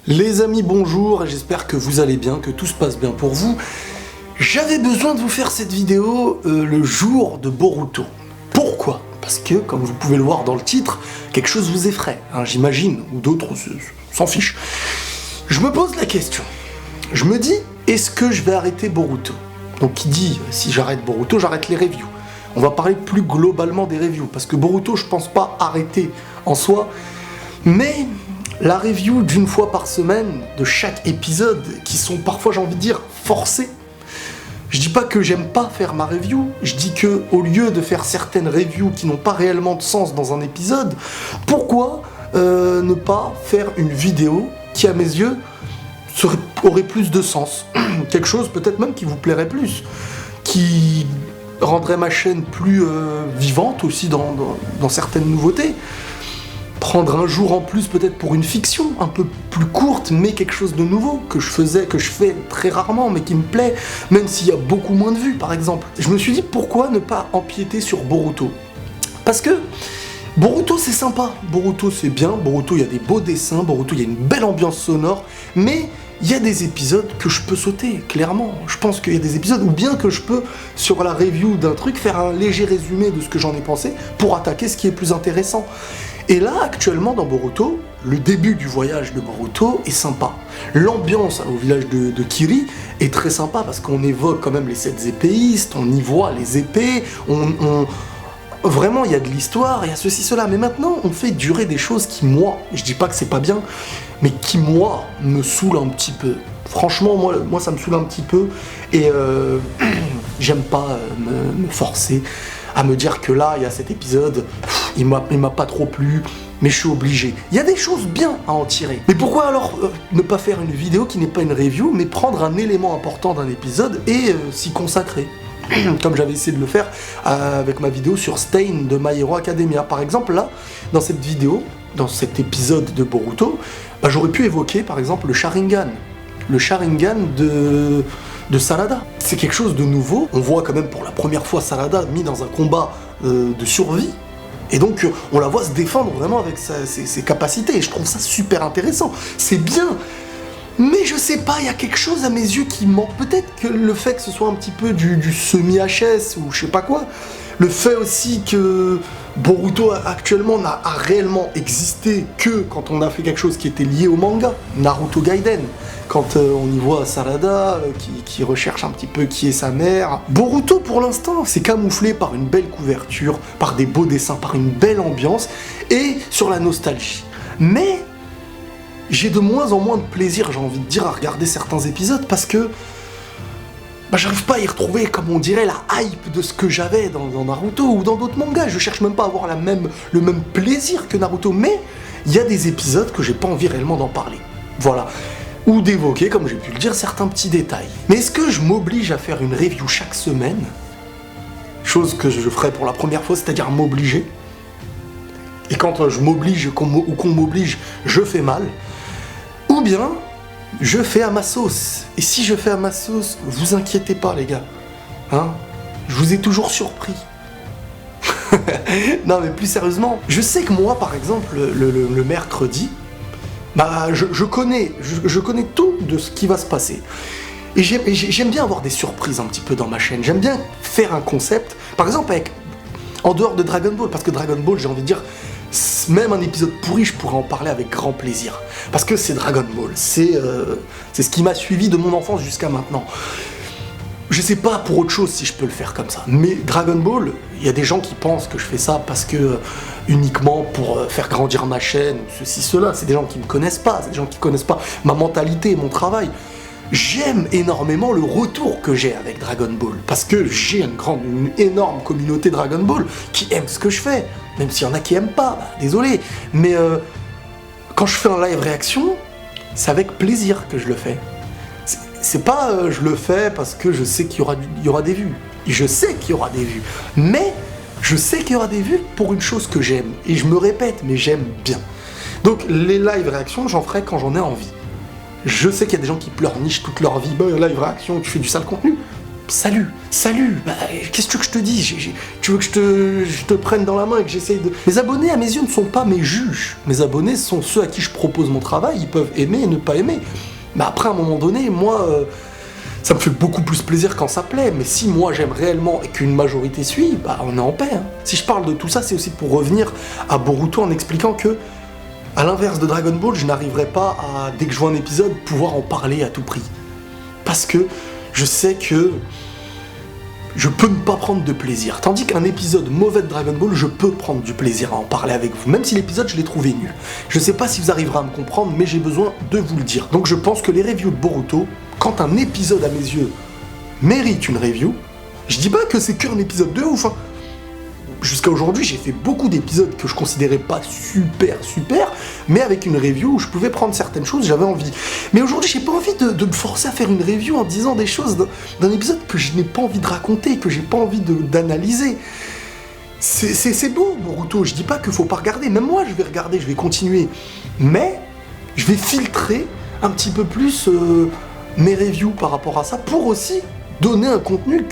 Les amis, bonjour, et j'espère que vous allez bien, que tout se passe bien pour vous. J'avais besoin de vous faire cette vidéo le jour de Boruto. Pourquoi? Parce que, comme vous pouvez le voir dans le titre, quelque chose vous effraie, hein, j'imagine, ou d'autres s'en fichent. Je me pose la question. Je me dis, est-ce que je vais arrêter Boruto? Donc qui dit, si j'arrête Boruto, j'arrête les reviews. On va parler plus globalement des reviews, parce que Boruto, je pense pas arrêter en soi, mais la review d'une fois par semaine de chaque épisode, qui sont parfois, j'ai envie de dire, forcés. Je dis pas que j'aime pas faire ma review, je dis que au lieu de faire certaines reviews qui n'ont pas réellement de sens dans un épisode, pourquoi ne pas faire une vidéo qui, à mes yeux, aurait plus de sens? Quelque chose peut-être même qui vous plairait plus, qui rendrait ma chaîne plus vivante aussi dans certaines nouveautés. Prendre un jour en plus peut-être pour une fiction un peu plus courte, mais quelque chose de nouveau que je fais très rarement, mais qui me plaît, même s'il y a beaucoup moins de vues par exemple. Je me suis dit pourquoi ne pas empiéter sur Boruto? Parce que Boruto c'est sympa, Boruto c'est bien, Boruto il y a des beaux dessins, Boruto il y a une belle ambiance sonore, mais il y a des épisodes que je peux sauter, clairement. Je pense qu'il y a des épisodes, ou bien que je peux, sur la review d'un truc, faire un léger résumé de ce que j'en ai pensé, pour attaquer ce qui est plus intéressant. Et là, actuellement, dans Boruto, le début du voyage de Boruto est sympa. L'ambiance au village de Kiri est très sympa, parce qu'on évoque quand même les 7 épéistes, on y voit les épées, Vraiment, il y a de l'histoire, il y a ceci, cela. Mais maintenant, on fait durer des choses qui, moi, je dis pas que c'est pas bien, mais qui, moi, me saoulent un petit peu. Franchement, moi ça me saoule un petit peu. Et j'aime pas me forcer à me dire que là, il y a cet épisode, il m'a pas trop plu, mais je suis obligé. Il y a des choses bien à en tirer. Mais pourquoi alors ne pas faire une vidéo qui n'est pas une review, mais prendre un élément important d'un épisode et s'y consacrer? Comme j'avais essayé de le faire avec ma vidéo sur Stain de My Hero Academia. Par exemple, là, dans cette vidéo, dans cet épisode de Boruto, j'aurais pu évoquer, par exemple, le Sharingan. Le Sharingan de Sarada. C'est quelque chose de nouveau. On voit quand même pour la première fois Sarada mis dans un combat de survie. Et donc, on la voit se défendre vraiment avec ses capacités. Et je trouve ça super intéressant. C'est bien. Mais je sais pas, il y a quelque chose à mes yeux qui manque. Peut-être que le fait que ce soit un petit peu du semi-HS ou je sais pas quoi. Le fait aussi que Boruto actuellement n'a réellement existé que quand on a fait quelque chose qui était lié au manga. Naruto Gaiden. Quand on y voit Sarada qui recherche un petit peu qui est sa mère. Boruto pour l'instant c'est camouflé par une belle couverture, par des beaux dessins, par une belle ambiance et sur la nostalgie. Mais j'ai de moins en moins de plaisir, j'ai envie de dire, à regarder certains épisodes parce que j'arrive pas à y retrouver, comme on dirait, la hype de ce que j'avais dans Naruto ou dans d'autres mangas. Je cherche même pas à avoir le même plaisir que Naruto, mais il y a des épisodes que j'ai pas envie réellement d'en parler. Voilà. Ou d'évoquer, comme j'ai pu le dire, certains petits détails. Mais est-ce que je m'oblige à faire une review chaque semaine? Chose que je ferai pour la première fois, c'est-à-dire m'obliger. Et quand je m'oblige ou qu'on m'oblige, je fais mal. Ou bien, je fais à ma sauce. Et si je fais à ma sauce, vous inquiétez pas les gars. Hein? Je vous ai toujours surpris. Non mais plus sérieusement, je sais que moi par exemple, le mercredi, je connais tout de ce qui va se passer. Et j'aime bien avoir des surprises un petit peu dans ma chaîne. J'aime bien faire un concept, par exemple en dehors de Dragon Ball, parce que Dragon Ball, j'ai envie de dire, même un épisode pourri, je pourrais en parler avec grand plaisir. Parce que c'est Dragon Ball, c'est ce qui m'a suivi de mon enfance jusqu'à maintenant. Je sais pas pour autre chose si je peux le faire comme ça, mais Dragon Ball, il y a des gens qui pensent que je fais ça parce que uniquement pour faire grandir ma chaîne, ceci, cela. C'est des gens qui me connaissent pas, c'est des gens qui connaissent pas ma mentalité, mon travail. J'aime énormément le retour que j'ai avec Dragon Ball, parce que j'ai une énorme communauté Dragon Ball qui aime ce que je fais, même s'il y en a qui aiment pas, désolé, mais quand je fais un live réaction, c'est avec plaisir que je le fais. C'est pas je le fais parce que je sais qu'il y aura des vues. Je sais qu'il y aura des vues, mais je sais qu'il y aura des vues pour une chose que j'aime, et je me répète, mais j'aime bien. Donc les live réactions, j'en ferai quand j'en ai envie. Je sais qu'il y a des gens qui pleurnichent toute leur vie, live réaction, tu fais du sale contenu. salut, bah, qu'est-ce que tu veux que je te dise? Tu veux que je te prenne dans la main et que j'essaye de... Mes abonnés, à mes yeux, ne sont pas mes juges. Mes abonnés sont ceux à qui je propose mon travail, ils peuvent aimer et ne pas aimer. Mais après, à un moment donné, moi, ça me fait beaucoup plus plaisir quand ça plaît, mais si moi j'aime réellement et qu'une majorité suit, bah on est en paix. Hein. Si je parle de tout ça, c'est aussi pour revenir à Boruto en expliquant que, à l'inverse de Dragon Ball, je n'arriverai pas à, dès que je vois un épisode, pouvoir en parler à tout prix. Parce que je sais que je peux ne pas prendre de plaisir. Tandis qu'un épisode mauvais de Dragon Ball, je peux prendre du plaisir à en parler avec vous, même si l'épisode je l'ai trouvé nul. Je sais pas si vous arriverez à me comprendre, mais j'ai besoin de vous le dire. Donc je pense que les reviews de Boruto, quand un épisode à mes yeux mérite une review, je dis pas que c'est qu'un épisode de ouf. Hein. Jusqu'à aujourd'hui, j'ai fait beaucoup d'épisodes que je considérais pas super, mais avec une review où je pouvais prendre certaines choses, j'avais envie. Mais aujourd'hui, j'ai pas envie de me forcer à faire une review en disant des choses d'un épisode que je n'ai pas envie de raconter, que j'ai pas envie d'analyser. C'est beau, Boruto, je dis pas qu'il faut pas regarder, même moi je vais regarder, je vais continuer. Mais, je vais filtrer un petit peu plus mes reviews par rapport à ça, pour aussi donner un contenu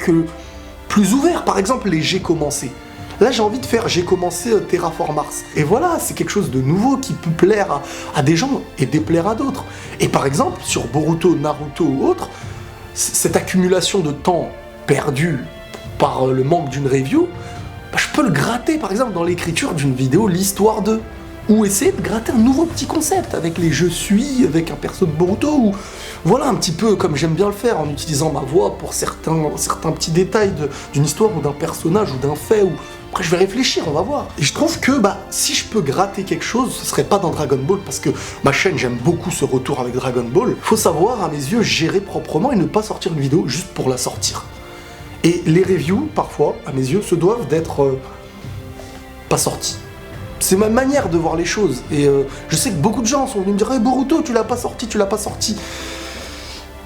plus ouvert. Par exemple, les j'ai commencé. Là, j'ai envie de faire j'ai commencé Terraform Mars. Et voilà, c'est quelque chose de nouveau qui peut plaire à des gens et déplaire à d'autres. Et par exemple, sur Boruto, Naruto ou autre, cette accumulation de temps perdu par le manque d'une review, bah, je peux le gratter par exemple dans l'écriture d'une vidéo, l'histoire de... Ou essayer de gratter un nouveau petit concept avec les je suis, avec un perso de Boruto, ou voilà, un petit peu comme j'aime bien le faire, en utilisant ma voix pour certains petits détails d'une histoire ou d'un personnage ou d'un fait, ou... Après je vais réfléchir, on va voir. Et je trouve que bah si je peux gratter quelque chose, ce serait pas dans Dragon Ball, parce que ma chaîne, j'aime beaucoup ce retour avec Dragon Ball. Faut savoir, à mes yeux, gérer proprement et ne pas sortir une vidéo juste pour la sortir. Et les reviews, parfois, à mes yeux, se doivent d'être pas sorties. C'est ma manière de voir les choses. Et je sais que beaucoup de gens sont venus me dire hey, Boruto, tu l'as pas sorti.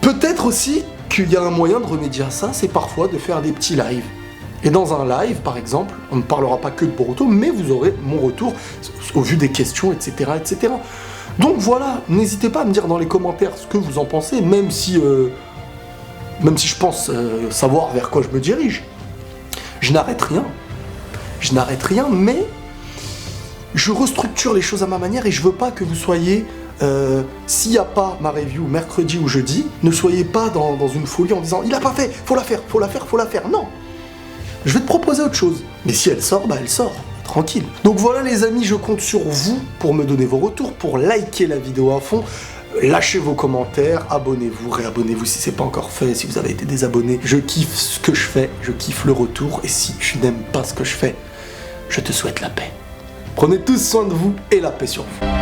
Peut-être aussi qu'il y a un moyen de remédier à ça, c'est parfois de faire des petits lives. Et dans un live, par exemple, on ne parlera pas que de Boruto, mais vous aurez mon retour au vu des questions, etc. etc. Donc voilà, n'hésitez pas à me dire dans les commentaires ce que vous en pensez, même si je pense savoir vers quoi je me dirige. Je n'arrête rien, mais je restructure les choses à ma manière et je veux pas que vous soyez, s'il n'y a pas ma review mercredi ou jeudi, ne soyez pas dans une folie en disant il a pas fait, faut la faire, non. Je vais te proposer autre chose. Mais si elle sort, bah elle sort. Tranquille. Donc voilà les amis, je compte sur vous pour me donner vos retours, pour liker la vidéo à fond, lâchez vos commentaires, abonnez-vous, réabonnez-vous si c'est pas encore fait, si vous avez été désabonné. Je kiffe ce que je fais, je kiffe le retour, et si tu n'aimes pas ce que je fais, je te souhaite la paix. Prenez tous soin de vous et la paix sur vous.